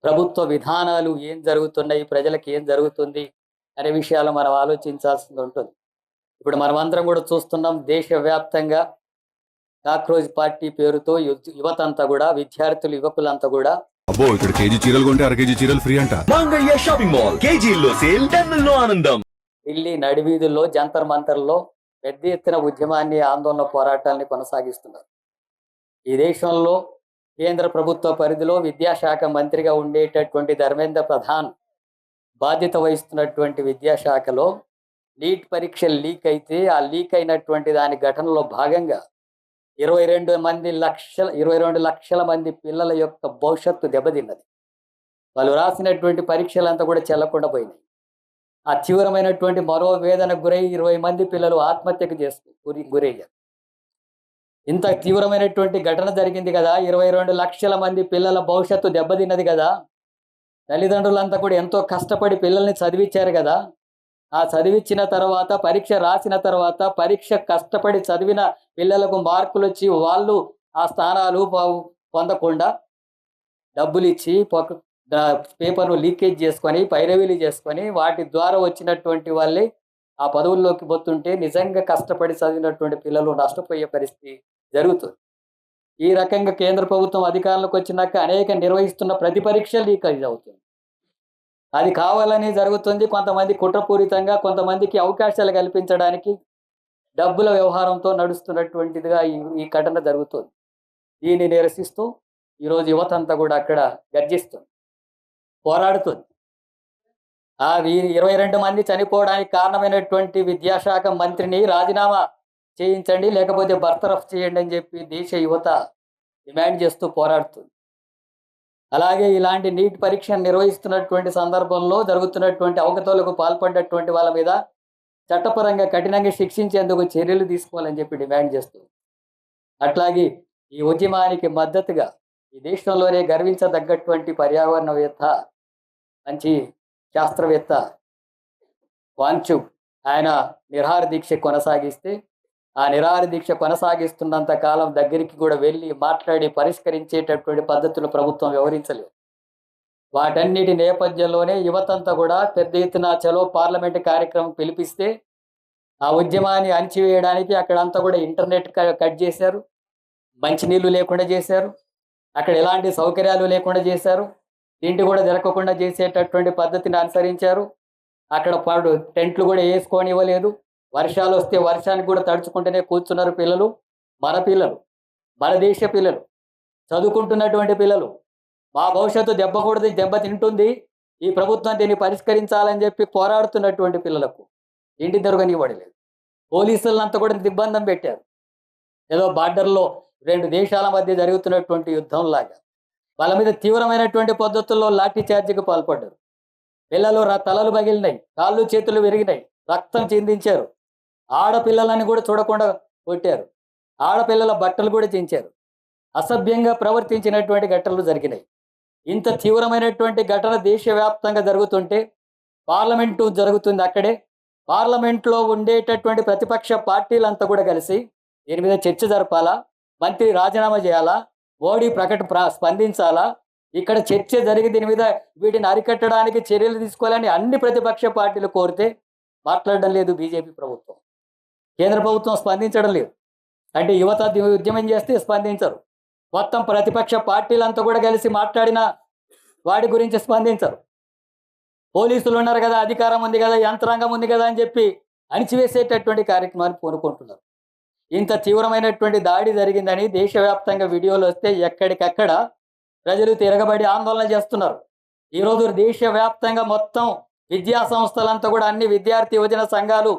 ప్రభుత్వ విధానాలు ఏం జరుగుతున్నాయి, ప్రజలకు ఏం జరుగుతుంది అనే విషయాలు మనం ఆలోచించాల్సి ఉంటుంది. ఇప్పుడు మనమందరం కూడా చూస్తున్నాం, దేశవ్యాప్తంగా కాక్రోజ్ పార్టీ పేరుతో యువతంతా కూడా, విద్యార్థులు, యువకులంతా కూడా అబ్బో ఇక్కడ కేజీ చీరలు కొంటే అర కేజీ చీరలు ఫ్రీ అంట. మంగళ్య షాపింగ్ మాల్, కేజీల్లో సేల్, టన్నుల్లో ఆనందం. ఢిల్లీ నడివీధుల్లో, జంతర్ మంతర్లో పెద్ద ఎత్తున ఉద్యమాన్ని, ఆందోళన, పోరాటాలని కొనసాగిస్తున్నారు. ఈ దేశంలో కేంద్ర ప్రభుత్వ పరిధిలో విద్యాశాఖ మంత్రిగా ఉండేటటువంటి ధర్మేంద్ర ప్రధాన్ బాధ్యత వహిస్తున్నటువంటి విద్యాశాఖలో నీట్ పరీక్ష లీక్ అయితే, ఆ లీక్ అయినటువంటి దాని ఘటనలో భాగంగా 22 లక్షల మంది పిల్లల యొక్క భవిష్యత్తు దెబ్బతిన్నది. వాళ్ళు రాసినటువంటి పరీక్షలంతా కూడా చెల్లకుండా పోయినాయి. ఆ తీవ్రమైనటువంటి మరో వేదనకు గురై 20 మంది పిల్లలు ఆత్మహత్యకు గురయ్యారు. ఇంత తీవ్రమైనటువంటి ఘటన జరిగింది కదా, 22 లక్షల మంది పిల్లల భవిష్యత్తు దెబ్బతిన్నది కదా. తల్లిదండ్రులంతా కూడా ఎంతో కష్టపడి పిల్లల్ని చదివించారు కదా. ఆ చదివించిన తర్వాత, పరీక్ష రాసిన తర్వాత, పరీక్ష కష్టపడి చదివిన పిల్లలకు మార్కులు వచ్చి వాళ్ళు ఆ స్థానాలు పొందకుండా డబ్బులు ఇచ్చి పేపర్ను లీకేజ్ చేసుకొని, పైరవీలు చేసుకొని, వాటి ద్వారా వచ్చినటువంటి వాళ్ళే ఆ పదవుల్లోకి పోతుంటే నిజంగా కష్టపడి చదివినటువంటి పిల్లలు నష్టపోయే పరిస్థితి జరుగుతుంది. ఈ రకంగా కేంద్ర ప్రభుత్వం అధికారంలోకి వచ్చినాక అనేక నిర్వహిస్తున్న ప్రతి పరీక్ష లీకేజ్ అవుతుంది. అది కావాలని జరుగుతుంది. కొంతమంది కుట్రపూరితంగా, కొంతమందికి అవకాశాలు కల్పించడానికి డబ్బుల వ్యవహారంతో నడుస్తున్నటువంటిదిగా ఈ ఘటన జరుగుతుంది. దీన్ని నిరసిస్తూ ఈరోజు యువతంతా కూడా అక్కడ గర్జిస్తుంది, పోరాడుతుంది. 22 మంది చనిపోవడానికి కారణమైనటువంటి విద్యాశాఖ మంత్రిని రాజీనామా చేయించండి, లేకపోతే బర్తరఫ్ చేయండి అని చెప్పి దేశ యువత డిమాండ్ చేస్తూ పోరాడుతుంది. అలాగే ఇలాంటి నీట్ పరీక్ష నిర్వహిస్తున్నటువంటి సందర్భంలో జరుగుతున్నటువంటి అవకతవకలకు పాల్పడ్డటువంటి వాళ్ళ మీద చట్టపరంగా కఠినంగా శిక్షించేందుకు చర్యలు తీసుకోవాలని చెప్పి డిమాండ్ చేస్తుంది. అట్లాగే ఈ ఉద్యమానికి మద్దతుగా ఈ దేశంలోనే గర్వించదగ్గటువంటి పర్యావరణవేత్త, మంచి శాస్త్రవేత్త వాంగ్చుక్ ఆయన నిరాహార దీక్ష కొనసాగిస్తే, ఆ నిరాహార దీక్ష కొనసాగిస్తున్నంత కాలం దగ్గరికి కూడా వెళ్ళి మాట్లాడి పరిష్కరించేటటువంటి పద్ధతులు ప్రభుత్వం వ్యవహరించలేదు. వాటన్నిటి నేపథ్యంలోనే యువతంతా కూడా పెద్ద ఎత్తున చలో పార్లమెంట్ కార్యక్రమం పిలిపిస్తే ఆ ఉద్యమాన్ని అణిచివేయడానికి అక్కడంతా కూడా ఇంటర్నెట్ కట్ చేశారు, మంచినీళ్ళు లేకుండా చేశారు, అక్కడ ఎలాంటి సౌకర్యాలు లేకుండా చేశారు, తిండి కూడా జరగకుండా చేసేటటువంటి పద్ధతిని అనుసరించారు. అక్కడ టెంట్లు కూడా వేసుకొని ఇవ్వలేదు. వర్షాలు వస్తే వర్షానికి కూడా తడుచుకుంటూనే కూర్చున్నారు పిల్లలు. మన దేశ పిల్లలు, చదువుకుంటున్నటువంటి పిల్లలు. మా భవిష్యత్తు దెబ్బ తింటుంది, ఈ ప్రభుత్వం దీన్ని పరిష్కరించాలని చెప్పి పోరాడుతున్నటువంటి పిల్లలకు ఇంటి దొరకనివ్వడలేదు. పోలీసులంతా కూడా దిగ్బంధం పెట్టారు. ఏదో బార్డర్లో 2 దేశాల మధ్య జరుగుతున్నటువంటి యుద్ధంలాగా వాళ్ళ మీద తీవ్రమైనటువంటి పద్ధతుల్లో లాఠీ చార్జీకి పాల్పడ్డారు. పిల్లలు తలలు పగిలినాయి, కాళ్ళు చేతులు విరిగినాయి, రక్తం చిందించారు. ఆడపిల్లలని కూడా చూడకుండా కొట్టారు. ఆడపిల్లల బట్టలు కూడా చించారు. అసభ్యంగా ప్రవర్తించినటువంటి ఘటనలు జరిగినాయి. ఇంత తీవ్రమైనటువంటి ఘటన దేశవ్యాప్తంగా జరుగుతుంటే పార్లమెంటు జరుగుతుంది. అక్కడే పార్లమెంట్లో ఉండేటటువంటి ప్రతిపక్ష పార్టీలంతా కూడా కలిసి దీని మీద చర్చ జరపాలా, మంత్రి రాజీనామా చేయాలా, మోడీ స్పందించాలా, ఇక్కడ చర్చ జరిగి దీని మీద వీటిని అరికట్టడానికి చర్యలు తీసుకోవాలని అన్ని ప్రతిపక్ష పార్టీలు కోరితే మాట్లాడడం లేదు బీజేపీ ప్రభుత్వం. కేంద్ర ప్రభుత్వం స్పందించడం లేదు. అంటే యువత ఉద్యమం చేస్తే స్పందించరు. మొత్తం ప్రతిపక్ష పార్టీలంతా కూడా కలిసి మాట్లాడిన వాటి గురించి స్పందించరు. పోలీసులు ఉన్నారు కదా, అధికారం ఉంది కదా, యంత్రాంగం ఉంది కదా అని చెప్పి అణిచివేసేటటువంటి కార్యక్రమాన్ని పూనుకుంటున్నారు. ఇంత తీవ్రమైనటువంటి దాడి జరిగిందని దేశవ్యాప్తంగా వీడియోలు వస్తే ఎక్కడికక్కడ ప్రజలు తిరగబడి ఆందోళన చేస్తున్నారు. ఈరోజు దేశవ్యాప్తంగా మొత్తం విద్యా సంస్థలంతా కూడా, అన్ని విద్యార్థి యువజన సంఘాలు